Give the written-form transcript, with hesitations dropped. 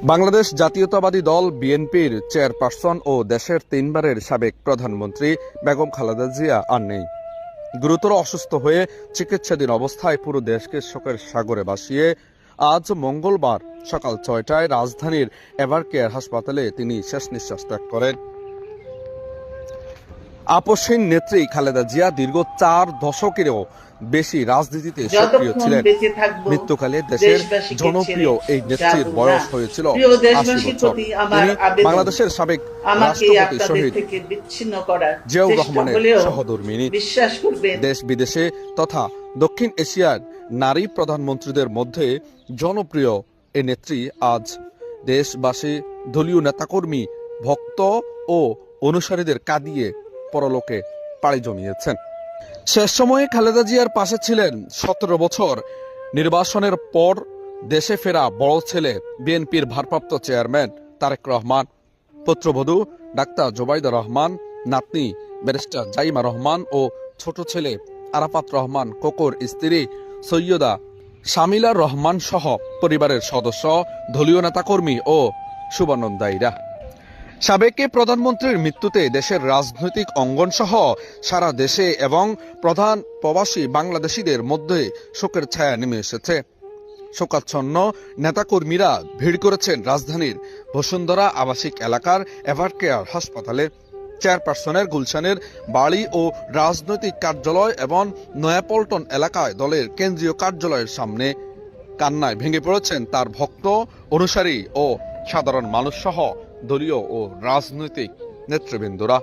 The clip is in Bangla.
বাংলাদেশ জাতীয়তাবাদী দল বিএনপির চেয়ারপারসন ও দেশের তিনবারের সাবেক প্রধানমন্ত্রী বেগম খালেদা জিয়া আর নেই। গুরুতর অসুস্থ হয়ে চিকিৎসাধীন অবস্থায় পুরো দেশকে শোকের সাগরে ভাসিয়ে আজ মঙ্গলবার সকাল ৬টায় রাজধানীর এভারকেয়ার হাসপাতালে তিনি শেষ নিঃশ্বাস ত্যাগ করেন। আপসহীন নেত্রী খালেদা জিয়া দীর্ঘ ৪ দশকেরও বেশি রাজনীতিতে সক্রিয় ছিলেন। মৃত্যুকালে দেশের জনপ্রিয় এই নেত্রীর বয়স হয়েছিল ৮০ বছর। তিনি বাংলাদেশের সাবেক রাষ্ট্রপতি শহীদ জিয়াউর রহমানের সহধর্মিণী। দেশ বিদেশে তথা দক্ষিণ এশিয়ার নারী প্রধানমন্ত্রীদের মধ্যে জনপ্রিয় এই নেত্রী আজ দেশবাসী, দলীয় নেতাকর্মী, ভক্ত ও অনুসারীদের কাঁদিয়ে পরলোকে পাড়ি জমিয়েছেন। শেষ সময়ে খালেদা জিয়ার পাশে ছিলেন ১৭ বছর নির্বাসনের পর দেশে ফেরা বড় ছেলে বিএনপির ভারপ্রাপ্ত চেয়ারম্যান তারেক রহমান, পুত্রবধূ ডাক্তার জোবাইদা রহমান, নাতনি ব্যারিস্টার জাইমা রহমান ও ছোট ছেলে আরাফাত রহমান, কোকোর স্ত্রী সৈয়দা শামিলা রহমান সহ পরিবারের সদস্য, দলীয় নেতাকর্মী ও শুভানন্দায়ীরা। সাবেক প্রধানমন্ত্রীর মৃত্যুতে দেশের রাজনৈতিক অঙ্গন সহ সারা দেশে এবং প্রধান প্রবাসী বাংলাদেশিদের মধ্যে শোকের ছায়া নেমে এসেছে। শোকাচ্ছন্ন নেতাকর্মীরা ভিড় করেছেন রাজধানীর বসুন্ধরা আবাসিক এলাকার এভারকেয়ার হাসপাতালে। চেয়ারপারসনের গুলশানের বাড়ি ও রাজনৈতিক কার্যালয় এবং নয়াপল্টন এলাকায় দলের কেন্দ্রীয় কার্যালয়ের সামনে কান্নায় ভেঙে পড়েছেন তার ভক্ত, অনুসারী ও সাধারণ মানুষ সহ দলীয় ও রাজনৈতিক নেতৃবৃন্দরা।